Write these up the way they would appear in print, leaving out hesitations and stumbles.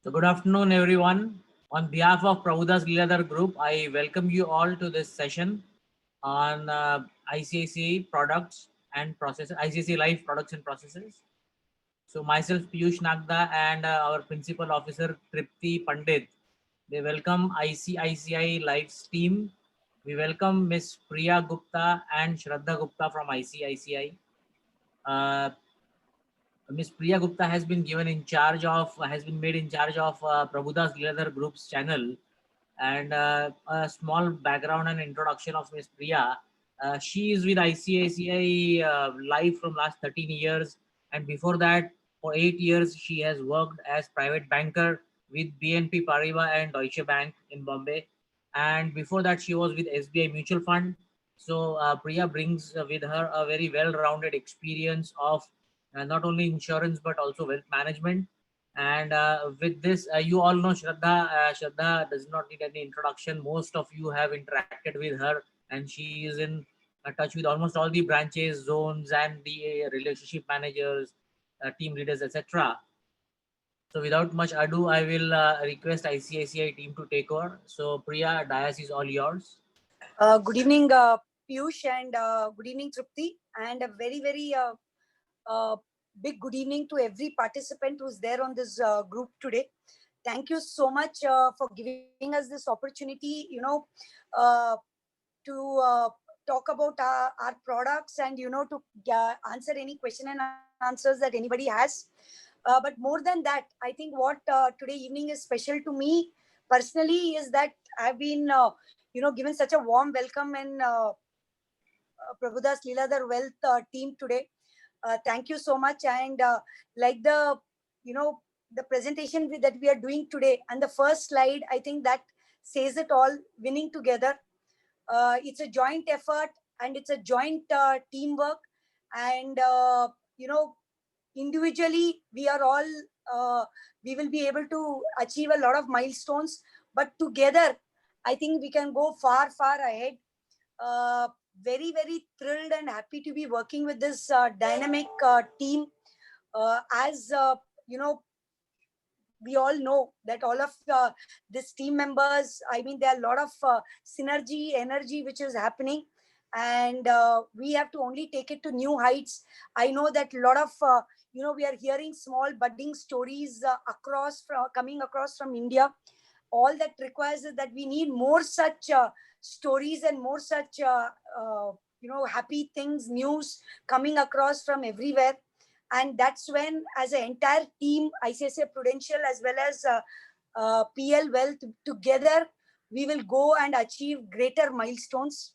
So good afternoon, everyone. On behalf of Prabhudas Leeladhar Group, I welcome you all to this session on ICICI products and processes, ICICI Life products and processes. So myself, Piyush Nagda, and our principal officer, Tripti Pandit, they welcome ICICI Life's team. We welcome Miss Priya Gupta and Shraddha Gupta from ICICI. Uh, Miss Priya Gupta has been made in charge of Prabhudas Leeladhar Group's channel. And a small background and introduction of Miss Priya. She is with ICICI Life from last 13 years, and before that, for 8 years, she has worked as private banker with BNP Paribas and Deutsche Bank in Bombay. And before that, she was with SBI Mutual Fund. So Priya brings with her a very well-rounded experience of not only insurance but also wealth management. And with this, you all know Shraddha. Shraddha does not need any introduction. Most of you have interacted with her, and she is in touch with almost all the branches, zones, and the relationship managers, team leaders, etc. So, without much ado, I will request ICICI team to take over. So, Priya, Dias is all yours. Good evening, Piyush, and good evening, Trupti, and a very uh, big good evening to every participant who's there on this group today. Thank you so much for giving us this opportunity, uh, to talk about our products and, to answer any question and answers that anybody has. But more than that, I think what today evening is special to me personally is that I've been, given such a warm welcome and Prabhudas Leeladhar Wealth team today. Thank you so much. And like the presentation that we are doing today and the first slide, I think that says it all, winning together. It's a joint effort and it's a joint teamwork. And, individually, we will be able to achieve a lot of milestones. But together, I think we can go far ahead. Very thrilled and happy to be working with this dynamic team. As we all know that all of these team members, I mean, there are a lot of synergy, energy which is happening, and we have to only take it to new heights. I know that a lot of we are hearing small budding stories coming across from India. All that requires is that we need more such stories and more such happy things, news coming across from everywhere. And that's when, as an entire team, ICICI Prudential as well as PL Wealth, together we will go and achieve greater milestones.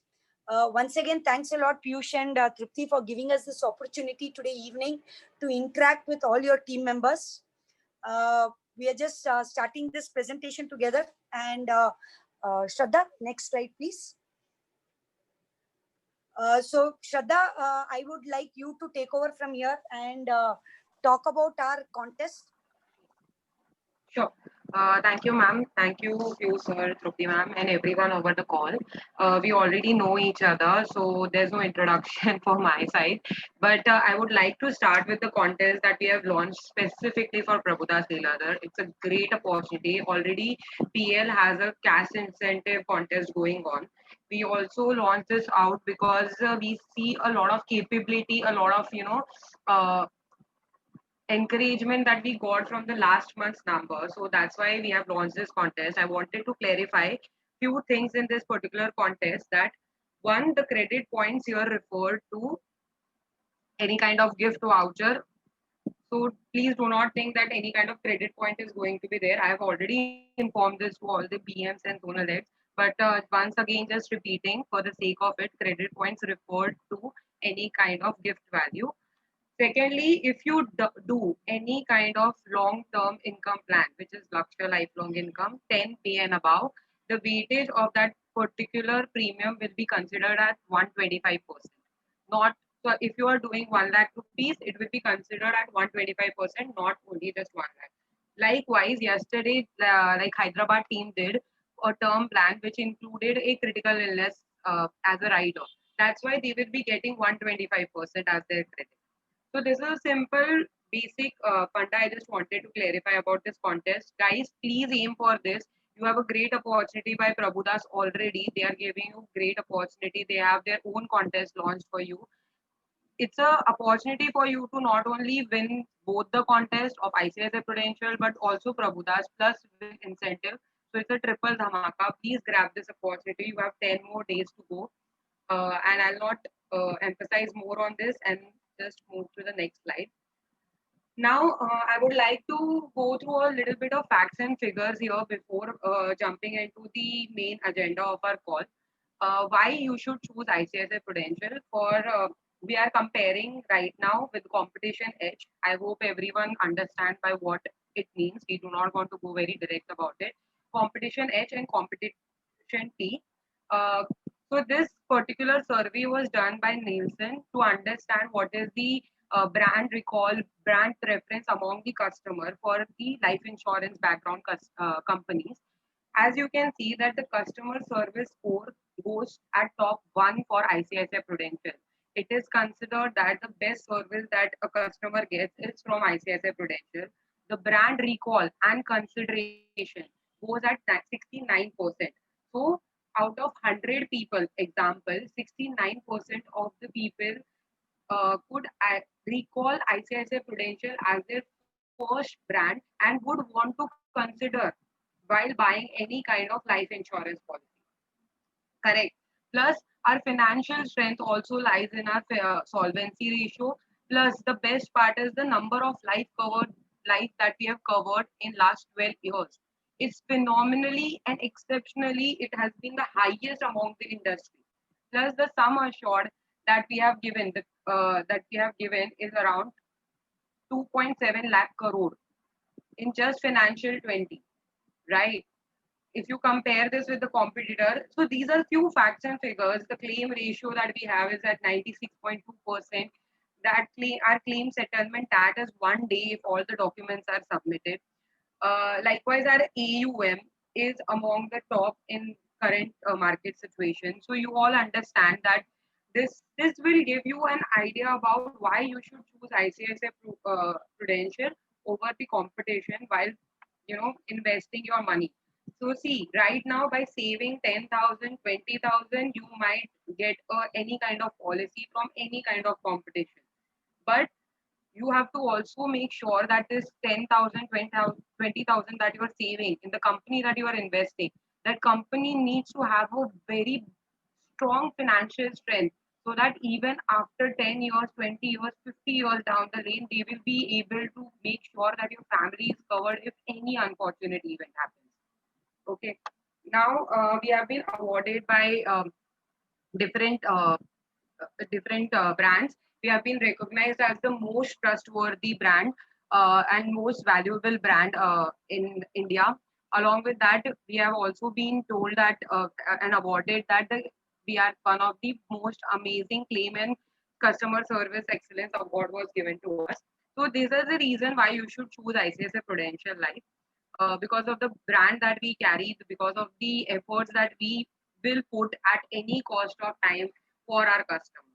Once again, thanks a lot, Piyush and Tripti, for giving us this opportunity today evening to interact with all your team members. We are just starting this presentation together. And Shraddha, next slide, please. So, Shraddha, I would like you to take over from here and talk about our contest. Sure. Thank you, ma'am. Thank you, sir, Trupti, ma'am, and everyone over the call. We already know each other, so there's no introduction for my side. But I would like to start with the contest that we have launched specifically for Prabhudas Leeladhar. It's a great opportunity. Already, PL has a cash incentive contest going on. We also launched this out because we see a lot of capability, a lot of encouragement that we got from the last month's number. So that's why we have launched this contest. I wanted to clarify few things in this particular contest. That one, the credit points here refer to any kind of gift voucher. So please do not think that any kind of credit point is going to be there. I have already informed this to all the BMs and zonal heads. But once again, just repeating for the sake of it, credit points refer to any kind of gift value. Secondly, if you do any kind of long-term income plan, which is Lakshya Lifelong Income, 10 pay and above, the weightage of that particular premium will be considered at 125%. Not so if you are doing 1 lakh rupees, it will be considered at 125%, not only just 1 lakh. Likewise, yesterday, like Hyderabad team did a term plan which included a critical illness as a rider. That's why they will be getting 125% as their credit. So this is a simple basic funda I just wanted to clarify about this contest. Guys, please aim for this. You have a great opportunity by Prabhudas already. They are giving you great opportunity. They have their own contest launched for you. It's a opportunity for you to not only win both the contest of ICICI Prudential but also Prabhudas plus win incentive. So it's a triple dhamaka. Please grab this opportunity. You have 10 more days to go. And I'll not emphasize more on this and just move to the next slide. Now, I would like to go through a little bit of facts and figures here before jumping into the main agenda of our call. Why you should choose ICICI Prudential for we are comparing right now with competition edge. I hope everyone understands by what it means. We do not want to go very direct about it. Competition edge and competition T. Uh, so this particular survey was done by Nielsen to understand what is the brand recall, brand preference among the customer for the life insurance background companies. As you can see that the customer service score goes at top one for ICICI Prudential. It is considered that the best service that a customer gets is from ICICI Prudential. The brand recall and consideration goes at 69%. So out of 100 people, example, 69% of the people could recall ICICI Prudential as their first brand and would want to consider while buying any kind of life insurance policy. Correct. Plus, our financial strength also lies in our solvency ratio. Plus, the best part is the number of life that we have covered in last 12 years. It's phenomenally and exceptionally, it has been the highest among the industry. Plus, the sum assured that we have given is around 2.7 lakh crore in just financial 20, right? If you compare this with the competitor, so these are few facts and figures. The claim ratio that we have is at 96.2%. That our claim settlement that is 1 day if all the documents are submitted. Likewise, our AUM is among the top in current market situation. So you all understand that this will give you an idea about why you should choose ICICI Prudential over the competition while investing your money. So see, right now by saving 10,000, 20,000, you might get any kind of policy from any kind of competition. But you have to also make sure that this 10,000, 20,000 that you are saving in the company that you are investing, that company needs to have a very strong financial strength so that even after 10 years, 20 years, 50 years down the lane, they will be able to make sure that your family is covered if any unfortunate event happens. Okay. Now we have been awarded by different brands. We have been recognized as the most trustworthy brand and most valuable brand in India. Along with that, we have also been told that and awarded that we are one of the most amazing claim and customer service excellence award was given to us. So these are the reason why you should choose ICICI Prudential Life because of the brand that we carry, because of the efforts that we will put at any cost of time for our customers.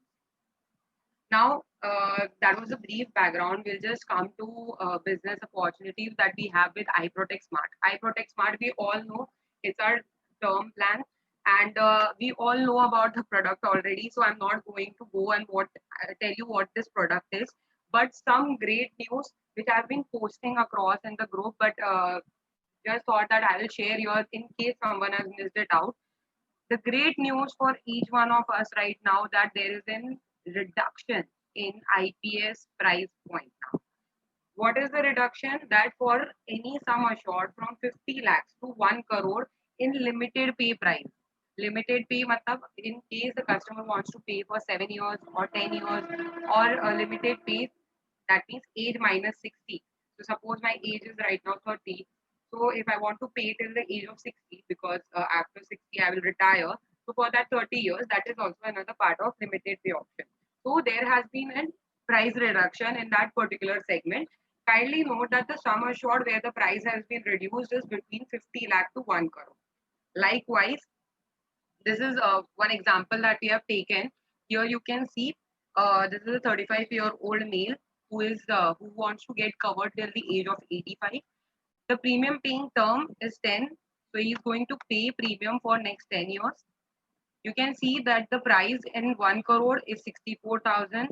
Now, that was a brief background. We'll just come to business opportunities that we have with iProtect Smart. iProtect Smart, we all know it's our term plan, and we all know about the product already. So I'm not going to go and tell you what this product is, but some great news which I've been posting across in the group, but just thought that I will share yours in case someone has missed it out. The great news for each one of us right now that there is a reduction in IPS price point now. What is the reduction? That for any sum assured from 50 lakhs to 1 crore in limited pay price. Limited pay matlab in case the customer wants to pay for 7 years or 10 years or a limited pay, that means age minus 60. So suppose my age is right now 30. So if I want to pay till the age of 60 because after 60 I will retire. So for that 30 years, that is also another part of limited pay option. So there has been a price reduction in that particular segment. Kindly note that the sum assured where the price has been reduced is between 50 lakh to 1 crore. Likewise, this is one example that we have taken. Here you can see this is a 35-year-old male who wants to get covered till the age of 85. The premium paying term is 10, so he is going to pay premium for next 10 years. You can see that the price in 1 crore is 64,000,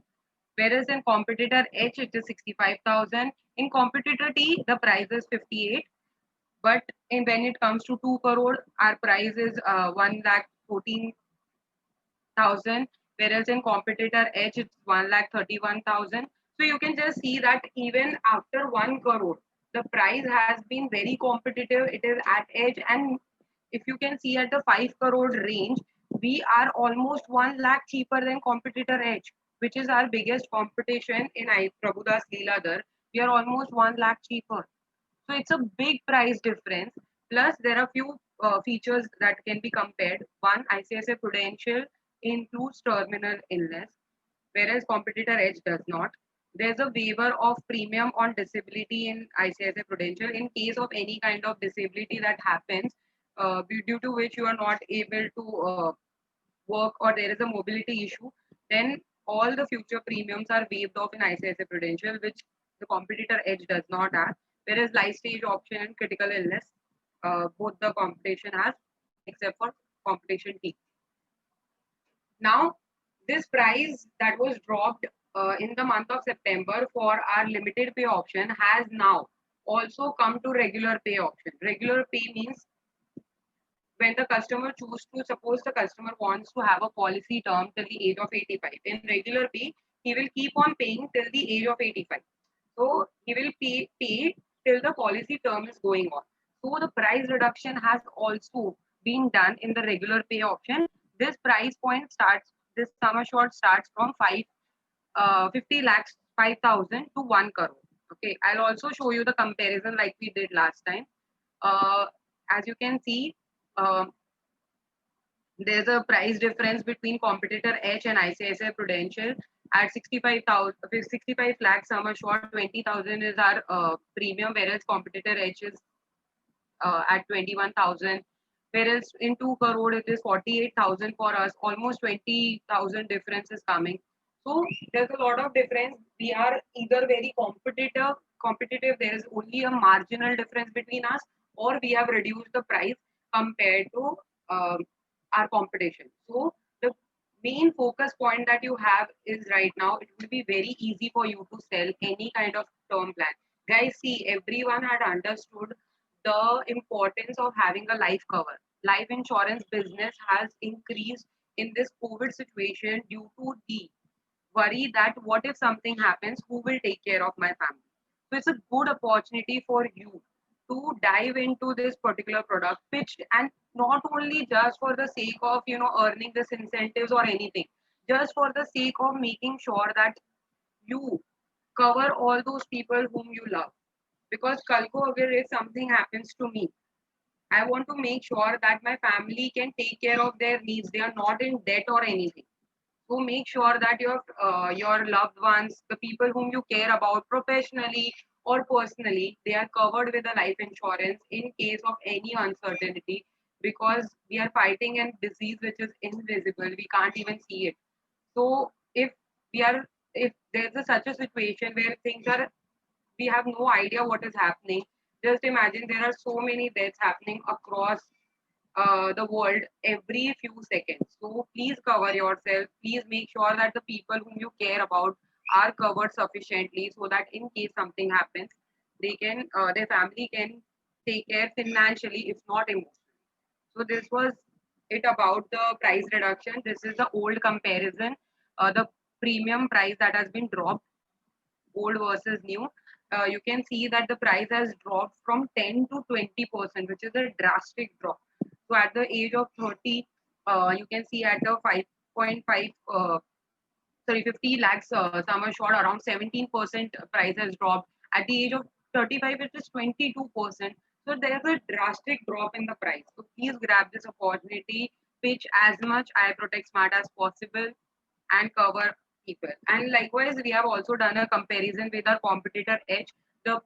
whereas in competitor H it is 65,000. In competitor T the price is 58, but when it comes to 2 crore our price is 1,14,000, whereas in competitor H it's 1,31,000. So you can just see that even after 1 crore the price has been very competitive. It is at edge, and if you can see at the 5 crore range, we are almost 1 lakh cheaper than competitor Edge, which is our biggest competition in Prabhudas Leeladhar. We are almost 1 lakh cheaper. So it's a big price difference. Plus, there are few features that can be compared. One, ICICI Prudential includes terminal illness, whereas competitor Edge does not. There's a waiver of premium on disability in ICICI Prudential in case of any kind of disability that happens, due to which you are not able to work or there is a mobility issue, then all the future premiums are waived off in ICICI Prudential, which the competitor Edge does not have. Whereas life stage option and critical illness, both the competition has, except for competition T. Now, this price that was dropped in the month of September for our limited pay option has now also come to regular pay option. Regular pay means when the customer choose to, suppose the customer wants to have a policy term till the age of 85. In regular pay, he will keep on paying till the age of 85. So he will pay till the policy term is going on. So the price reduction has also been done in the regular pay option. This price point starts, this sum assured starts from 50 lakhs, 5,000 to 1 crore. Okay, I'll also show you the comparison like we did last time. As you can see, there's a price difference between competitor H and ICICI Prudential at 65 lakhs sum assured, 20,000 is our premium, whereas competitor H is at 21,000. Whereas in 2 crore it is 48,000 for us, almost 20,000 difference is coming. So there's a lot of difference. We are either very competitive. There is only a marginal difference between us, or we have reduced the price compared to our competition. So the main focus point that you have is right now, it will be very easy for you to sell any kind of term plan. Guys, see, everyone had understood the importance of having a life cover. Life insurance business has increased in this COVID situation due to the worry that what if something happens, who will take care of my family? So it's a good opportunity for you to dive into this particular product pitch, and not only just for the sake of earning this incentives or anything, just for the sake of making sure that you cover all those people whom you love. Because Kalko, if something happens to me, I want to make sure that my family can take care of their needs. They are not in debt or anything. So make sure that your loved ones, the people whom you care about professionally or personally, they are covered with a life insurance in case of any uncertainty, because we are fighting a disease which is invisible. We can't even see it. So if there's such a situation where things are, we have no idea what is happening. Just imagine there are so many deaths happening across the world every few seconds. So please cover yourself. Please make sure that the people whom you care about are covered sufficiently, so that in case something happens, their family can take care financially, if not emotionally. So this was it about the price reduction. This is the old comparison, the premium price that has been dropped, old versus new. You can see that the price has dropped from 10 to 20%, which is a drastic drop. So at the age of 30, you can see at the 5.5, 50 lakhs sum assured, around 17% price has dropped. At the age of 35, it is 22%. So there's a drastic drop in the price. So please grab this opportunity, pitch as much I Protect Smart as possible, and cover people. And likewise, we have also done a comparison with our competitor Edge. The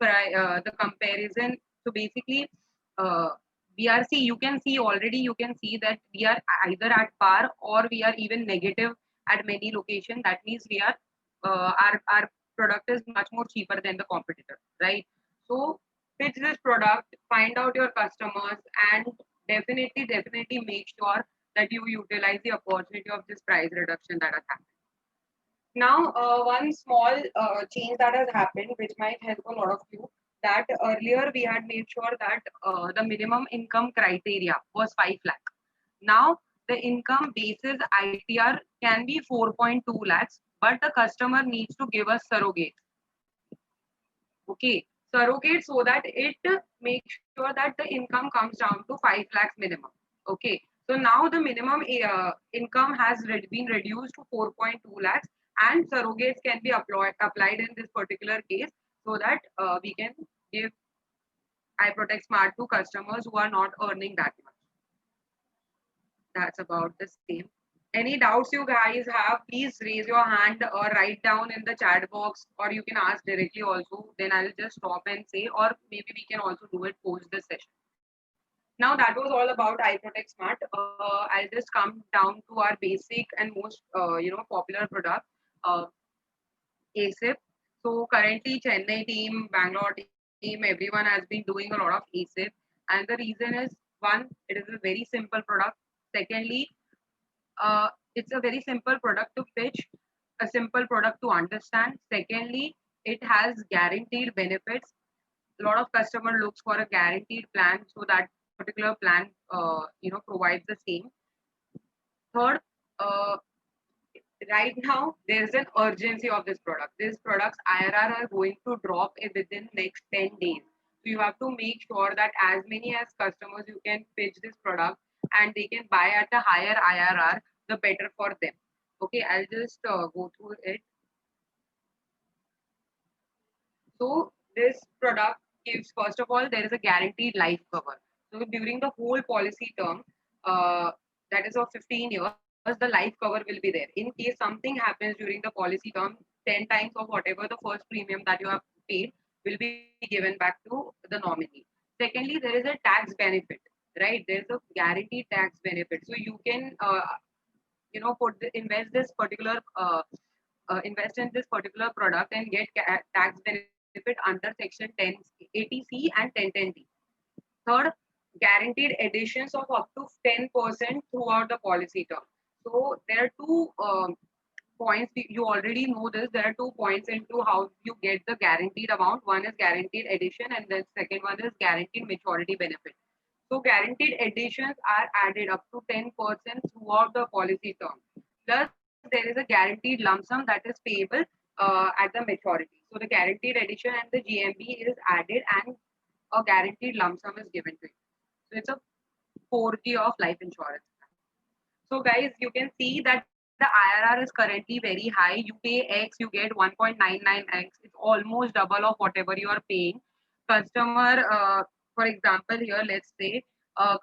comparison. So basically, uh, you can see already. You can see that we are either at par or we are even negative at many locations. That means we are our product is much more cheaper than the competitor, right? So pitch this product, find out your customers, and definitely make sure that you utilize the opportunity of this price reduction that has happened. Now, one small change that has happened, which might help a lot of you, that earlier we had made sure that the minimum income criteria was 5 lakh. Now, the income basis ITR can be 4.2 lakhs, but the customer needs to give us surrogate. Okay, surrogate, so that it makes sure that the income comes down to 5 lakhs minimum. Okay, so now the minimum income has been reduced to 4.2 lakhs, and surrogates can be applied in this particular case, so that we can give iProtect Smart to customers who are not earning that much. That's about the same. Any doubts you guys have, please raise your hand or write down in the chat box, or you can ask directly also. Then I'll just stop and say, or maybe we can also do it post the session. Now that was all about iProtect Smart. I'll just come down to our basic and most popular product, ASIP. So currently Chennai team, Bangalore team, everyone has been doing a lot of ASIP, and the reason is, one, it is a very simple product. Secondly, it's a very simple product to pitch, a simple product to understand. Secondly, it has guaranteed benefits. A lot of customer looks for a guaranteed plan, so that particular plan provides the same. Third, right now there is an urgency of this product. This product's IRR are going to drop within next 10 days. So you have to make sure that as many as customers you can pitch this product, and they can buy at a higher IRR, the better for them. Okay, I'll just go through it. So this product gives, first of all, there is a guaranteed life cover. So during the whole policy term, that is of 15 years, the life cover will be there. In case something happens during the policy term, 10 times of whatever the first premium that you have paid will be given back to the nominee. Secondly, there is a tax benefit, right? There is a guaranteed tax benefit. So you can, invest in this particular product and get tax benefit under section 1080C and 1010D. Third, guaranteed additions of up to 10% throughout the policy term. So there are two points. You already know this. There are 2 points into how you get the guaranteed amount. One is guaranteed addition, and the second one is guaranteed maturity benefit. So guaranteed additions are added up to 10% throughout the policy term. Plus, there is a guaranteed lump sum that is payable at the maturity. So the guaranteed addition and the GMB is added, and a guaranteed lump sum is given to you. So it's a 4G of life insurance. So guys, you can see that the IRR is currently very high. You pay X, you get 1.99X. It's almost double of whatever you are paying. Customer, for example, here, let's say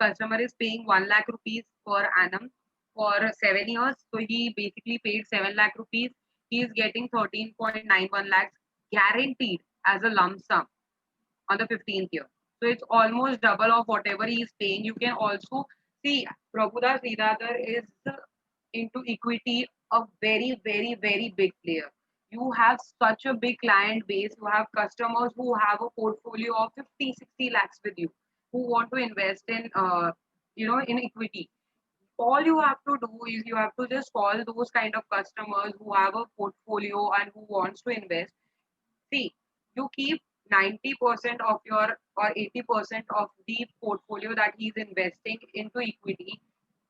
customer is paying 1 lakh rupees per annum for 7 years. So he basically paid 7 lakh rupees. He is getting 13.91 lakhs guaranteed as a lump sum on the 15th year. So it's almost double of whatever he is paying. You can also see Prabhudas Leeladhar is into equity, a very big player. You have such a big client base. You have customers who have a portfolio of 50-60 lakhs with you, who want to invest in in equity. All you have to do is you have to just call those kind of customers who have a portfolio and who wants to invest. See, you keep 90% of your or 80% of the portfolio that he's investing into equity.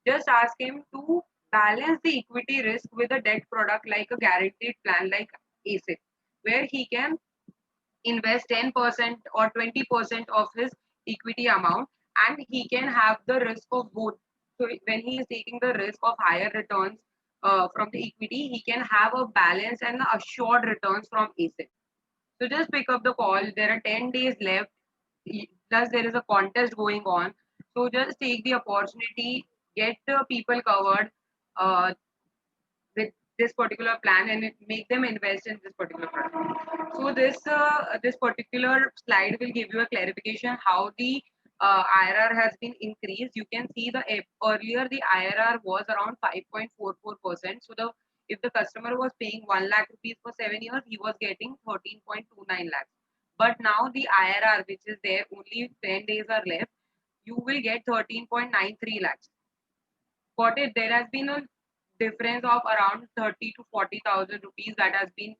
Just ask him to balance the equity risk with a debt product like a guaranteed plan like ASIP, where he can invest 10% or 20% of his equity amount, and he can have the risk of both. So when he is taking the risk of higher returns from the equity, he can have a balance and assured returns from ASIP. So just pick up the call. There are 10 days left. Plus, there is a contest going on. So just take the opportunity, get people covered with this particular plan, and make them invest in this particular product. So this particular slide will give you a clarification how the IRR has been increased. You can see the earlier the IRR was around 5.44%. So the If the customer was paying 1 lakh rupees for 7 years, he was getting 13.29 lakhs. But now the IRR, which is there, only 10 days are left, you will get 13.93 lakhs. Got it? There has been a difference of around 30 to 40,000 rupees that has been,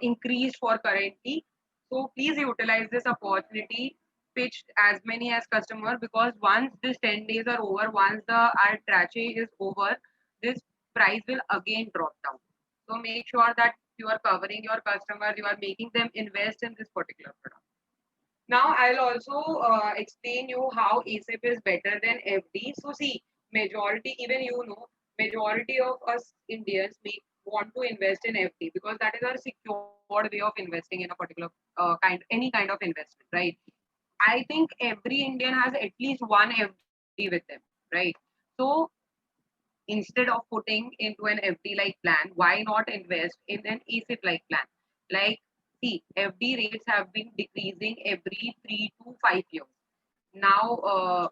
increased for currently. So please utilize this opportunity, pitch as many as customer, because once this 10 days are over, once the our trache is over, this price will again drop down. So make sure that you are covering your customer, you are making them invest in this particular product. Now I'll also explain you how ASIP is better than FD. So see, majority, even majority of us Indians want to invest in FD because that is our secured way of investing in a particular any kind of investment, right? I think every Indian has at least one FD with them, right? So instead of putting into an FD like plan, why not invest in an ASIP like plan? Like, see, FD rates have been decreasing every 3 to 5 years. Now,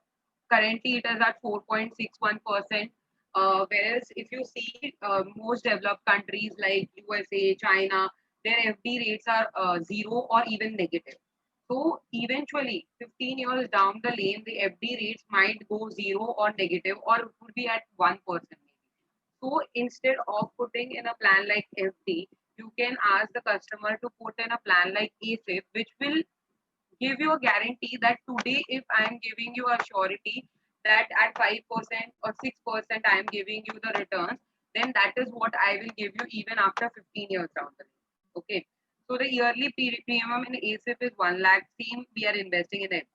currently it is at 4.61%. Whereas if you see most developed countries like USA, China, their FD rates are zero or even negative. So eventually, 15 years down the lane, the FD rates might go zero or negative, or it would be at 1% maybe. So instead of putting in a plan like FD, you can ask the customer to put in a plan like ASIP, which will give you a guarantee that today, if I am giving you a surety that at 5% or 6% I am giving you the returns, then that is what I will give you even after 15 years down the line. Okay. So the yearly premium in ASIP is 1 lakh. Same, we are investing in FD.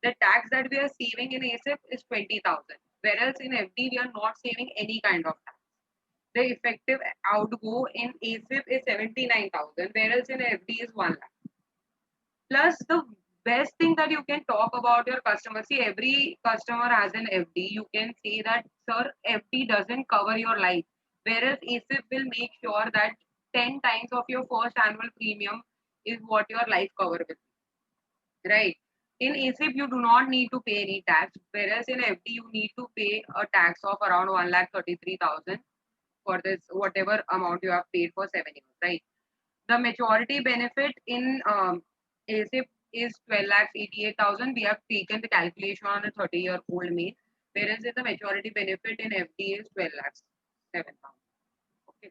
The tax that we are saving in ASIP is 20,000. Whereas in FD, we are not saving any kind of tax. The effective outgo in ASIP is 79,000, whereas in FD is 1 lakh. Plus, the best thing that you can talk about your customer, see, every customer has an FD. You can say that, sir, FD doesn't cover your life. Whereas ASIP will make sure that 10 times of your first annual premium is what your life cover will be. Right? In ASIP, you do not need to pay any tax. Whereas in FD, you need to pay a tax of around 1,33,000 for this, whatever amount you have paid for 7 years. Right? The maturity benefit in ASIP is 12 lakhs 88,000. We have taken the calculation on a 30-year-old male, whereas the maturity benefit in FD is 12 lakhs 7,000. Okay.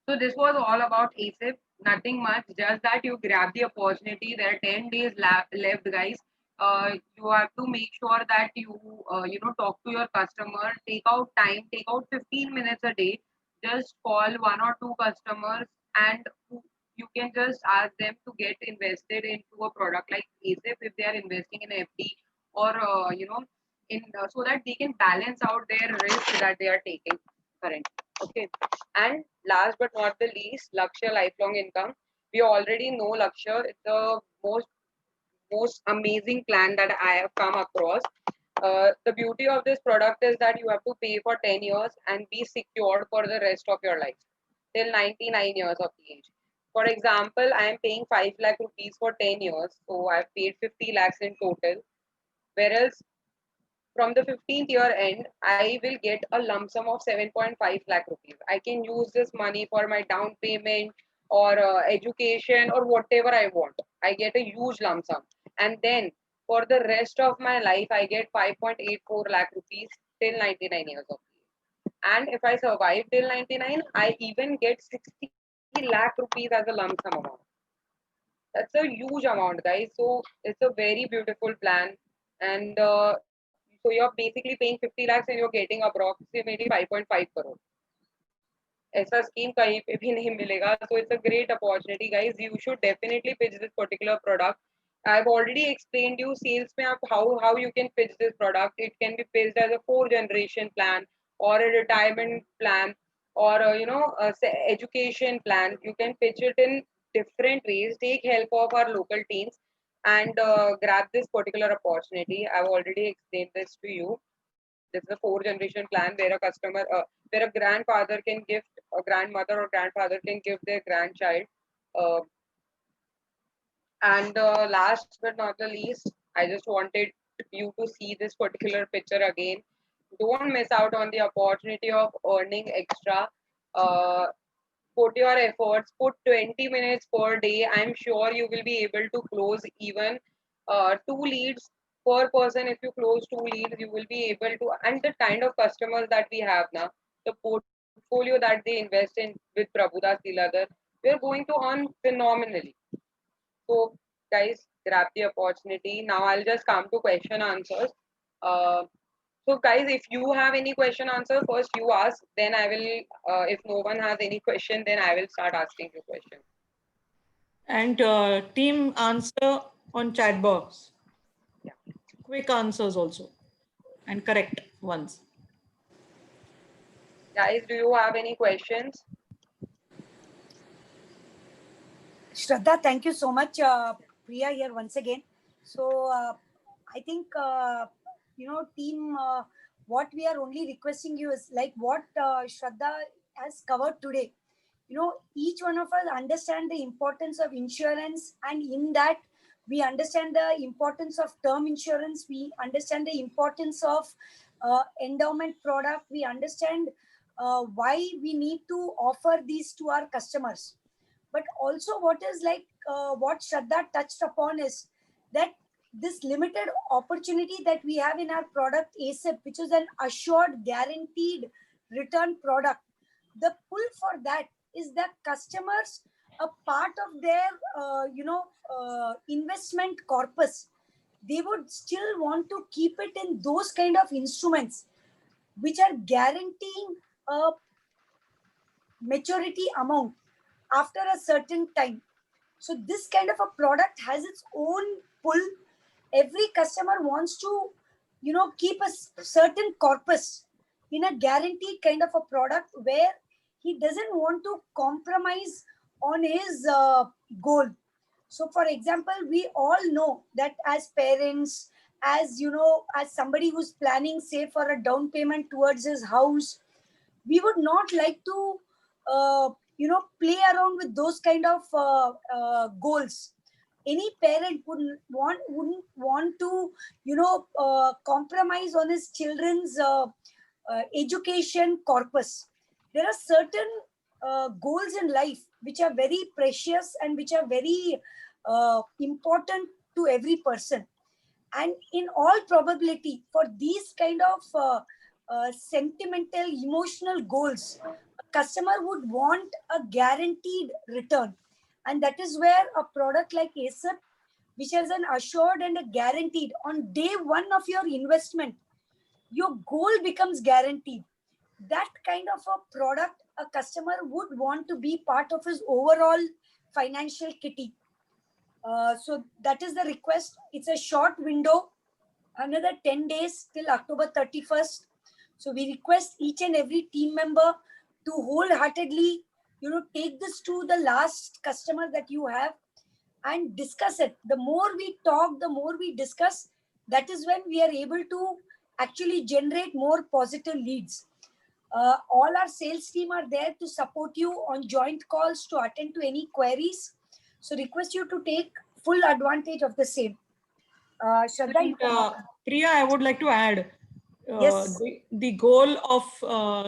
So this was all about ASIP. Nothing much, just that you grab the opportunity. There are 10 days left, guys. You have to make sure that you talk to your customer. Take out time. Take out 15 minutes a day. Just call one or two customers, and you can just ask them to get invested into a product like ASIP if they are investing in FD, or in so that they can balance out their risk that they are taking currently. Okay. And last but not the least, Lakshya Lifelong Income. We already know Lakshya. It's the most amazing plan that I have come across. The beauty of this product is that you have to pay for 10 years and be secured for the rest of your life till 99 years of the age. For example, I am paying 5 lakh rupees for 10 years, so I've paid 50 lakhs in total. Whereas from the 15th year end, I will get a lump sum of 7.5 lakh rupees. I can use this money for my down payment or education or whatever I want. I get a huge lump sum. And then for the rest of my life, I get 5.84 lakh rupees till 99 years of age. And if I survive till 99, I even get 60 lakh rupees as a lump sum amount. That's a huge amount, guys. So it's a very beautiful plan. And so you're basically paying 50 lakhs and you're getting approximately 5.5 crore. ऐसा scheme कहीं पे भी नहीं मिलेगा. So it's a great opportunity, guys. You should definitely pitch this particular product. I've already explained you sales में आप how you can pitch this product. It can be pitched as a 4-generation plan or a retirement plan or education plan. You can pitch it in different ways. Take help of our local teams and grab this particular opportunity. I've already explained this to you. This is a 4-generation plan where where a grandfather can gift a grandmother or grandfather can give their grandchild. Uh, and last but not the least, I just wanted you to see this particular picture again. don't miss out on the opportunity of earning extra. Uh, put your efforts, put 20 minutes per day. I'm sure you will be able to close even 2 leads per person. If you close 2 leads, you will be able to. And the kind of customers that we have now, the portfolio that they invest in with Prabhudas Leeladhar, we are going to earn phenomenally. So, guys, grab the opportunity. Now, I'll just come to question answers. Uh, so, guys, if you have any question answer, first you ask. Then I will. If no one has any question, then I will start asking you questions. And team answer on chat box. Yeah. Quick answers also, and correct ones. Guys, do you have any questions? Shraddha, thank you so much. Priya here once again. So I think, team, what we are only requesting you is like what Shraddha has covered today. Each one of us understand the importance of insurance, and in that we understand the importance of term insurance. We understand the importance of endowment product. We understand why we need to offer these to our customers. But also what is like what Shraddha touched upon is that this limited opportunity that we have in our product ASIP, which is an assured guaranteed return product, the pull for that is that customers, a part of their investment corpus, they would still want to keep it in those kind of instruments which are guaranteeing a maturity amount after a certain time. So this kind of a product has its own pull. Every customer wants to, keep a certain corpus in a guaranteed kind of a product where he doesn't want to compromise on his goal. So for example, we all know that as parents, as as somebody who's planning, say, for a down payment towards his house, we would not like to play around with those kind of goals. Any parent wouldn't want to compromise on his children's education corpus. There are certain goals in life which are very precious and which are very important to every person, and in all probability for these kind of sentimental emotional goals, a customer would want a guaranteed return. And that is where a product like ASIP, which has an assured and a guaranteed, on day one of your investment, your goal becomes guaranteed. That kind of a product a customer would want to be part of his overall financial kitty. So that is the request. It's a short window, another 10 days till October 31st. So we request each and every team member to wholeheartedly, take this to the last customer that you have and discuss it. The more we talk, the more we discuss, that is when we are able to actually generate more positive leads. All our sales team are there to support you on joint calls to attend to any queries. So request you to take full advantage of the same. Shraddha, you can... Priya, I would like to add, Yes. the goal of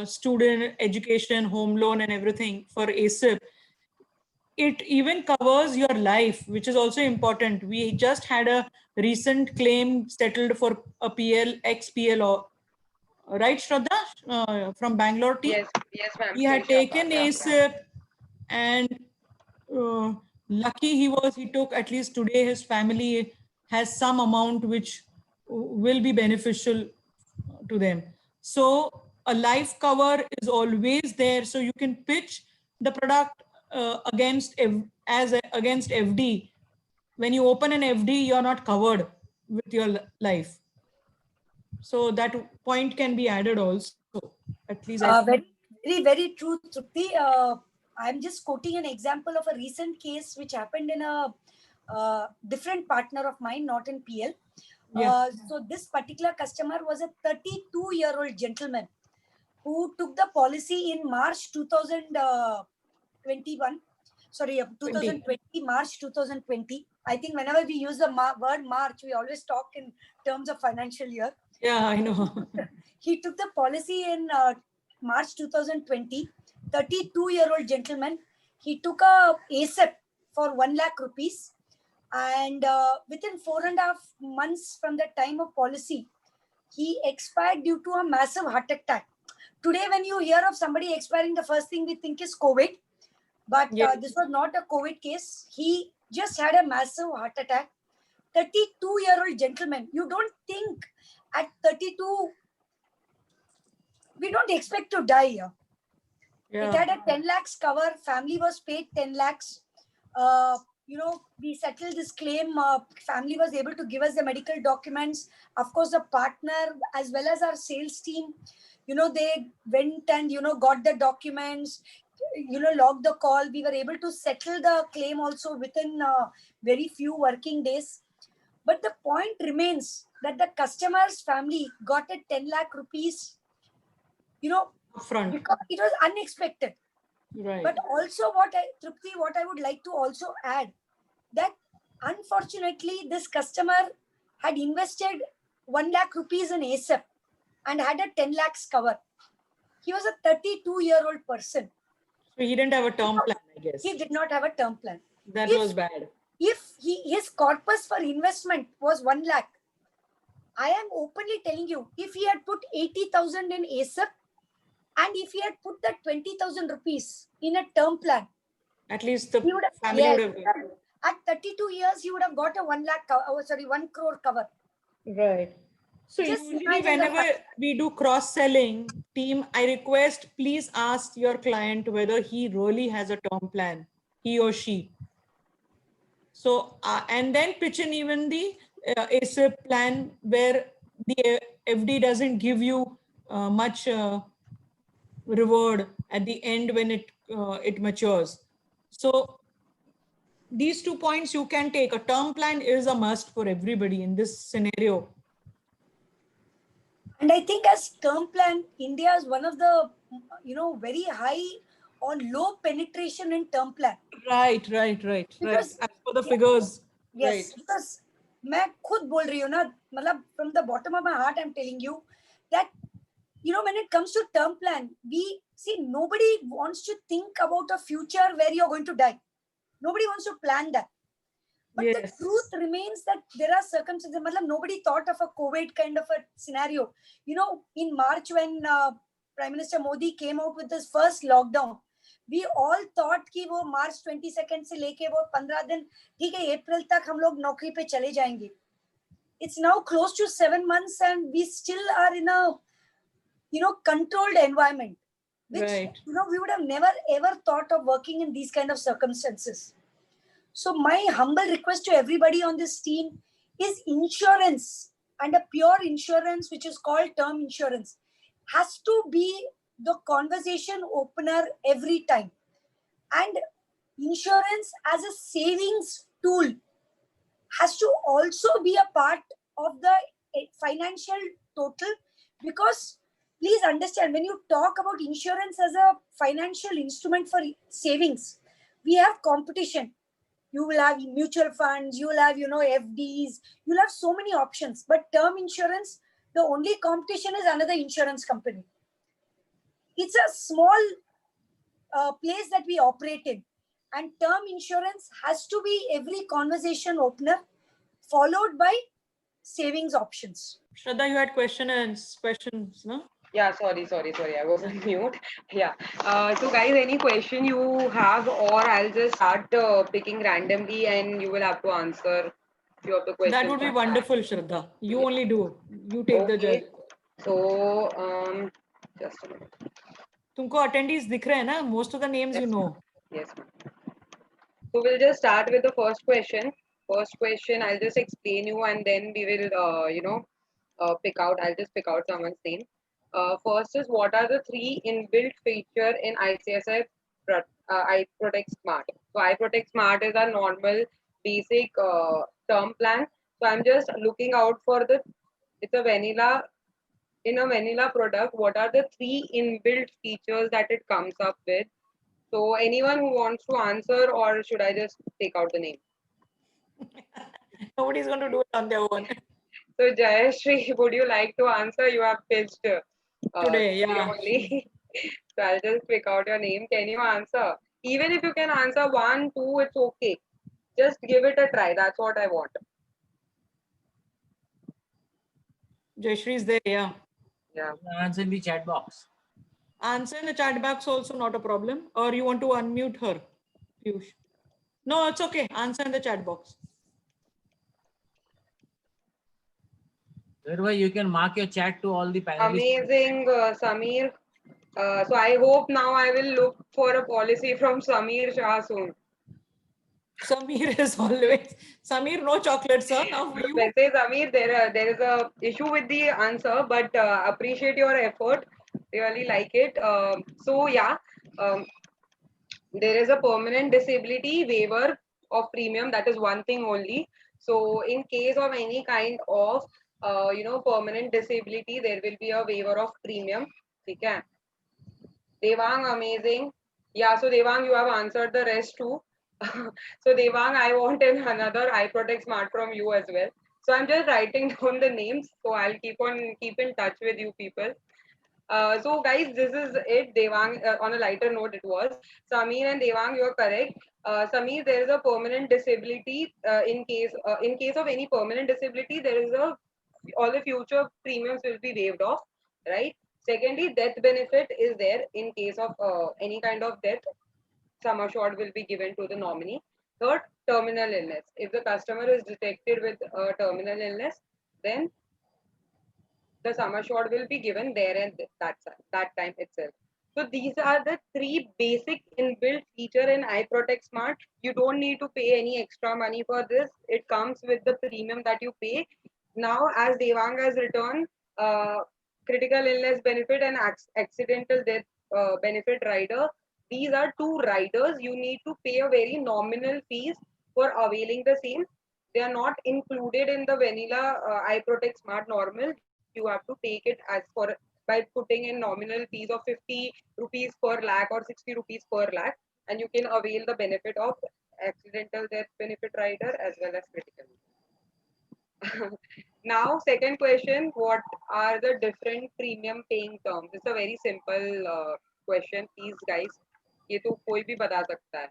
student education, home loan and everything for ASIP, it even covers your life, which is also important. We just had a recent claim settled for a ex-PL, right, Shraddha, from Bangalore team? Yes, ma'am. He had taken ASIP, and lucky he took, at least today his family has some amount which will be beneficial to them. So a life cover is always there, so you can pitch the product against FD. When you open an FD, you're not covered with your life. So that point can be added also. At least very, very, very true, Trupti. I'm just quoting an example of a recent case which happened in a different partner of mine, not in PL. Yeah. So this particular customer was a 32-year-old gentleman who took the policy in March 2021. sorry, 2020, March 2020. I think whenever we use the word March, we always talk in terms of financial year. Yeah, I know. He took the policy in March 2020. 32-year-old gentleman. He took a ASEP for 1 lakh rupees. And within 4.5 months from the time of policy, he expired due to a massive heart attack. Today, when you hear of somebody expiring, the first thing we think is COVID. But Yes. this was not a COVID case. He just had a massive heart attack. 32-year-old gentleman. You don't think at 32, we don't expect to die here. Yeah. It had a 10 lakhs cover. Family was paid 10 lakhs. We settled this claim. Family was able to give us the medical documents. Of course, the partner as well as our sales team, they went and, got the documents, logged the call. We were able to settle the claim also within very few working days. But the point remains that the customer's family got a 10 lakh rupees, Upfront. because it was unexpected. Right. But also Trupti, what I would like to also add, that unfortunately this customer had invested 1 lakh rupees in ASEP and had a 10 lakhs cover. He was a 32-year-old person. So he didn't have a term plan, I guess. He did not have a term plan. That If- was bad. If his corpus for investment was 1 lakh, I am openly telling you, if he had put 80,000 in ASEP and if he had put that 20,000 rupees in a term plan, At least the he would have, family yes, would have. at 32 years, he would have got a 1 crore cover. Right. So Just usually imagine the whenever we do cross-selling, team, I request please ask your client whether he really has a term plan, he or she. So, and then pitch in even the ASIP plan where the FD doesn't give you much reward at the end when it matures. So these 2 points you can take. A term plan is a must for everybody in this scenario. And I think as term plan, India is one of the, very high or low penetration in term plan. Right. Because- As for the figures. Yes, Right. because मैं खुद बोल रही हूँ ना, मतलब from the bottom of my heart, I'm telling you that, when it comes to term plan, we see nobody wants to think about a future where you're going to die. Nobody wants to plan that. But Yes. the truth remains that there are circumstances. Matlab, nobody thought of a COVID kind of a scenario. In March when Prime Minister Modi came out with his first lockdown, we all thought कि वो March 22nd से लेके वो 15 दिन, ठीक है, April तक हम लोग नौकरी पे चले जाएंगे. It's now close to 7 months and we still are in a, controlled environment, which, Right. we would have never ever thought of working in these kind of circumstances. So my humble request to everybody on this team is insurance, and a pure insurance, which is called term insurance, has to be the conversation opener every time. And insurance as a savings tool has to also be a part of the financial total, because please understand, when you talk about insurance as a financial instrument for savings, we have competition. You will have mutual funds, you will have, FDs, you'll have so many options. But term insurance, the only competition is another insurance company. It's a small place that we operate in. And term insurance has to be every conversation opener, followed by savings options. Shraddha, you had questions, no? Yeah, sorry. I was on mute. Yeah. So guys, any question you have, or I'll just start picking randomly and you will have to answer few of the questions. That would be wonderful, Shraddha. You only do. You take the judge. So, just a minute. तुमको attendees दिख रहे हैं ना? Most of the names you know. Yes. So we'll just start with the first question. First question, I'll just explain you, and then we will, pick out. I'll just pick out someone's name. First is, what are the 3 inbuilt feature in ICICI iProtect Smart? So iProtect Smart is a normal basic term plan. So I'm just looking out for it's a vanilla. In a vanilla product, what are the 3 inbuilt features that it comes up with? So anyone who wants to answer, or should I just take out the name? Nobody's going to do it on their own. So Jayashree, would you like to answer? You have pitched Today, yeah. only. So I'll just pick out your name. Can you answer? Even if you can answer 1, 2, it's okay. Just give it a try. That's what I want. Jayashree is there, yeah. Yeah. Answer in the chat box. Answer in the chat box also not a problem. Or you want to unmute her, Piyush? No, it's okay. Answer in the chat box. Whereby you can mark your chat to all the panelists. Amazing, Samir. So I hope now I will look for a policy from Samir Shah soon. Samir is always. Samir, no chocolate, sir. Now for you. Let's say Samir, there is a issue with the answer, but appreciate your effort. Really like it. So yeah, um, there is a permanent disability waiver of premium. That is one thing only. So in case of any kind of permanent disability, there will be a waiver of premium. Okay. Devang, amazing. Yeah, so Devang, you have answered the rest too. So Devang, I want another iProtect Smart from you as well. So I'm just writing down the names. So I'll keep in touch with you people. So guys, this is it. Devang, on a lighter note, it was Samir and Devang. You are correct. Samir, there is a permanent disability. In case of any permanent disability, there is all the future premiums will be waived off, right? Secondly, death benefit is there in case of any kind of death. Sum assured will be given to the nominee. Third, terminal illness. If the customer is detected with a terminal illness, then the sum assured will be given there and that time itself. So these are the three basic inbuilt feature in iProtect Smart. You don't need to pay any extra money for this. It comes with the premium that you pay. Now, as Devang has written, critical illness benefit and accidental death benefit rider. These are two riders. You need to pay a very nominal fees for availing the same. They are not included in the vanilla iProtect Smart normal. You have to take it as for by putting in nominal fees of 50 rupees per lakh or 60 rupees per lakh, and you can avail the benefit of accidental death benefit rider as well as critical. Now, second question, what are the different premium paying terms? It's a very simple question, please guys. ये तो कोई भी बता सकता है.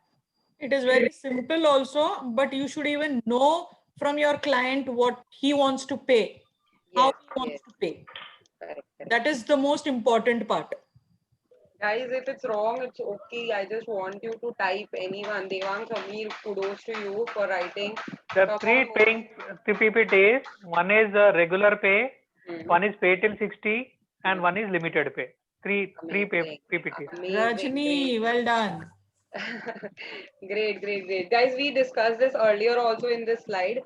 It is very simple also, but you should even know from your client what he wants to pay, how he wants to pay. Correct. That is the most important part. Guys, if it's wrong, it's okay. I just want you to type anyone. Devang, Samir, kudos to you for writing. There are three PPTs. One is regular pay, one is pay till 60, and one is limited pay. Three PPTs. Rajni, well done. Great. Guys, we discussed this earlier also in this slide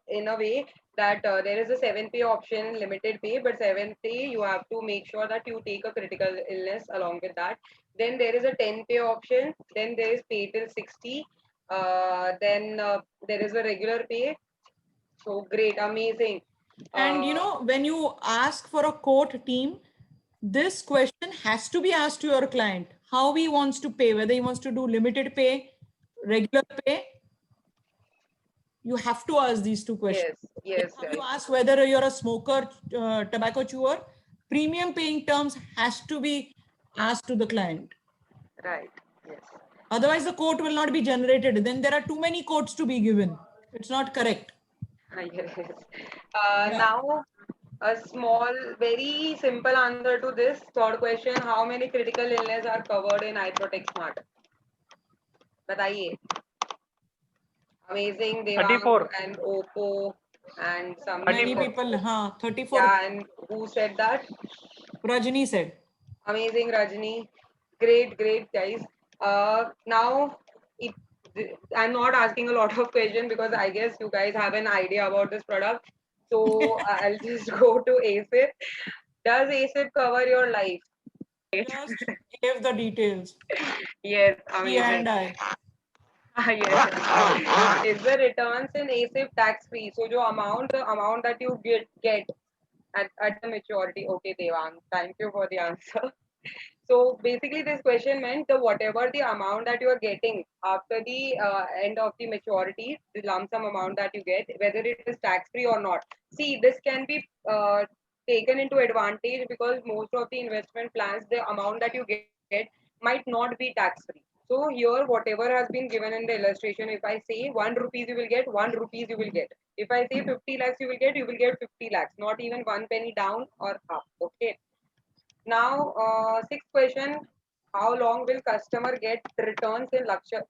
in a way that there is a 7 pay option, limited pay, but 7 pay, you have to make sure that you take a critical illness along with that. Then there is a 10 pay option. Then there is pay till 60. Then there is a regular pay. So great, amazing. And when you ask for a quote team, this question has to be asked to your client, how he wants to pay, whether he wants to do limited pay, regular pay. You have to ask these two questions. Yes. You ask whether you're a smoker, tobacco chewer, premium paying terms has to be asked to the client. Right, yes. Otherwise, the quote will not be generated. Then there are too many quotes to be given. It's not correct. Yes. Now, a small, very simple answer to this third question. How many critical illness are covered in iProtect Smart? Bataiye. Amazing, Devang 34. and Oppo and some Many people, 34. Yeah, and who said that? Rajni said. Amazing, Rajni. Great, guys. Now, I'm not asking a lot of questions because I guess you guys have an idea about this product. So I'll just go to ASIP. Does ASIP cover your life? Just give the details. Yes, She and amazing. I. Yes. Is the returns in ASIP tax free? So the amount that you get at the maturity. Okay, Devang. Thank you for the answer. So basically, this question meant the whatever the amount that you are getting after the end of the maturity, the lump sum amount that you get, whether it is tax free or not. See, this can be taken into advantage because most of the investment plans, the amount that you get might not be tax free. So here, whatever has been given in the illustration, if I say 1 rupees, you will get 1 rupees you will get. If I say 50 lakhs, you will get 50 lakhs, not even 1 penny down or up. Okay. Now, sixth question, how long will customer get returns in Lakshya?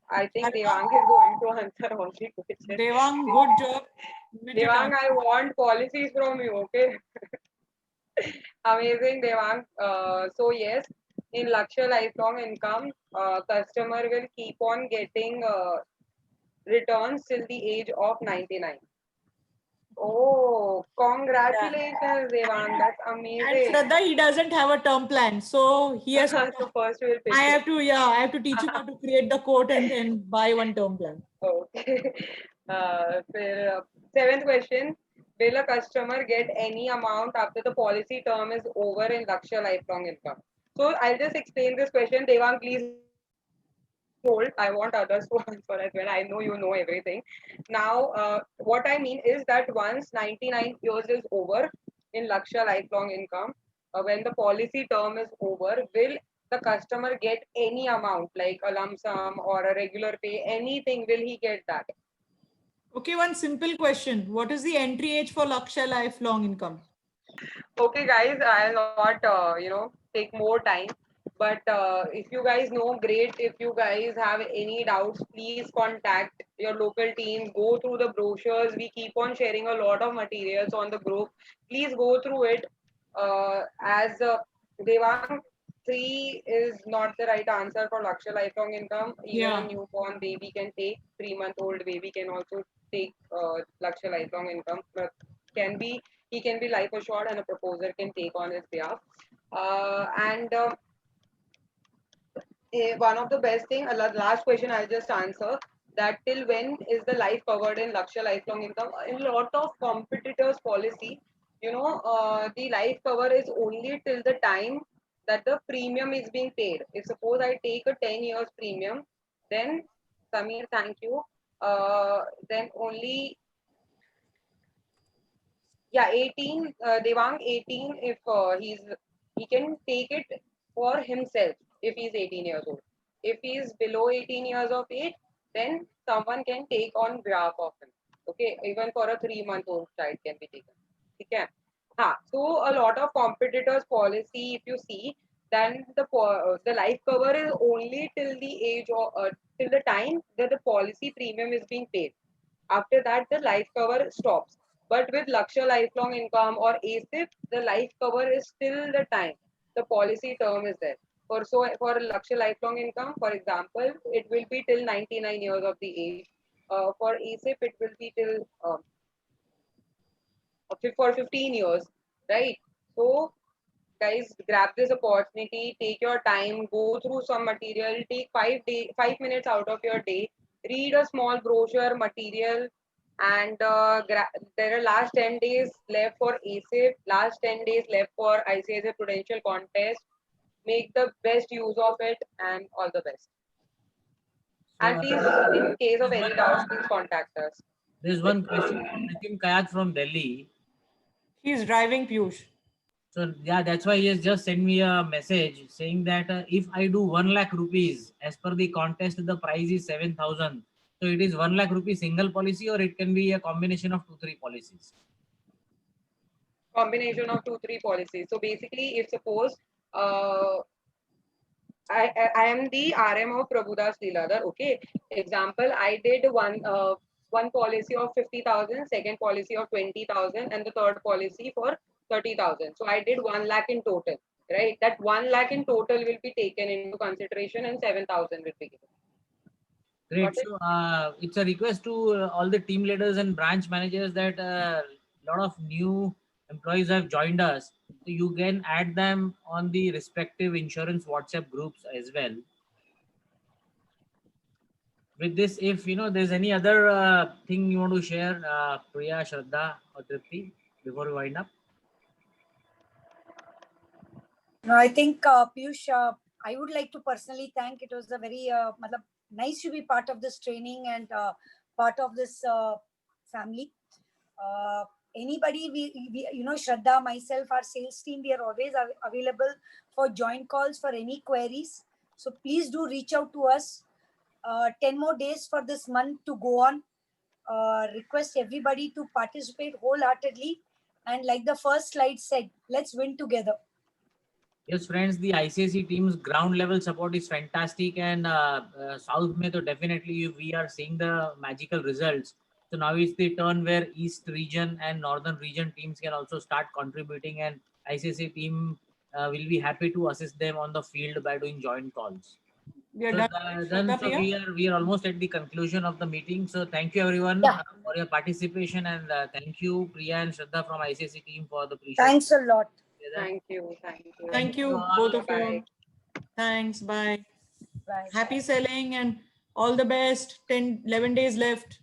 I think Devang is going to answer all the questions. Devang, good job. Devang, I want policies from you, okay? Amazing, Devang. So yes, in Lakshya lifelong income, customer will keep on getting returns till the age of 99. Oh, congratulations, Devang. That's And amazing. Shraddha, he doesn't have a term plan, so he has. So first we will pitch I it. have to, I have to teach him how to create the quote and then buy one term plan. Okay. Seventh question. Will a customer get any amount after the policy term is over in Lakshya lifelong income? So I'll just explain this question. Devang, please hold. I want others to answer as well. I know you know everything. Now, what I mean is that once 99 years is over in Lakshya lifelong income, when the policy term is over, will the customer get any amount like a lump sum or a regular pay, anything, will he get that? Okay, one simple question. What is the entry age for Lakshya lifelong income? Okay, guys, I'll not, take more time. But if you guys know, great. If you guys have any doubts, please contact your local team. Go through the brochures. We keep on sharing a lot of materials on the group. Please go through it. As Devang, 3 is not the right answer for Lakshya lifelong income. Even a Yeah. newborn baby can take, 3-month-old baby can also take Lakshya lifelong income. But can be he can be life assured and a proposer can take on his behalf. And one of the best thing, last question I'll just answer that till when is the life covered in Lakshya lifelong income? In a lot of competitors policy, the life cover is only till the time that the premium is being paid. If suppose I take a 10 years premium, then Samir, thank you. Then only 18, Devang 18 if he can take it for himself if he's 18 years old. If he's below 18 years of age, then someone can take on behalf of him. Okay, even for a 3-month-old child can be taken. Okay. So a lot of competitors policy, if you see, then the life cover is only till the age of till the time that the policy premium is being paid. After that, the life cover stops. But with Lakshya lifelong income or ASIP, the life cover is still the time. The policy term is there. For Lakshya lifelong income, for example, it will be till 99 years of the age. For ASIP, it will be till for 15 years, right? So guys, grab this opportunity, take your time, go through some material, take 5 minutes out of your day, read a small brochure material, and there are last 10 days left for ASIP, last 10 days left for ICICI Prudential Contest. Make the best use of it and all the best. And please, in case of any doubts, please contact us. There's one question from Nitin Kayat from Delhi. He's driving Piyush. So yeah, that's why he has just sent me a message saying that if I do 1 lakh rupees, as per the contest, the price is 7,000. So it is 1 lakh rupees single policy, or it can be a combination of 2-3 policies. Combination of 2-3 policies. So basically, if suppose I am the RM of Prabhudas Leeladhar. Okay. Example, I did one policy of 50,000, second policy of 20,000, and the third policy for 30,000. So I did 1 lakh in total, right? That 1 lakh in total will be taken into consideration, and 7,000 will be given. Great. So it's a request to all the team leaders and branch managers that a lot of new employees have joined us. So you can add them on the respective insurance WhatsApp groups as well. With this, if there's any other thing you want to share, Priya, Shraddha, or Tripti, before we wind up. No, I think Piyush, I would like to personally thank. It was a very nice to be part of this training and part of this family. Anybody, we Shraddha, myself, our sales team, we are always available for joint calls for any queries. So please do reach out to us. 10 more days for this month to go on. Request everybody to participate wholeheartedly. And like the first slide said, let's win together. Yes, friends, the ICICI team's ground level support is fantastic, and South mein to definitely we are seeing the magical results. So now it's the turn where East region and Northern region teams can also start contributing, and ICICI team will be happy to assist them on the field by doing joint calls. We are So, done. so we are almost at the conclusion of the meeting. So thank you everyone for your participation, and thank you Priya and Shraddha from ICICI team for the precious. Thanks a lot. Thank you. Thank you. Thank you, both of you. Thanks. Bye. Bye. Happy selling and all the best. 11 days left.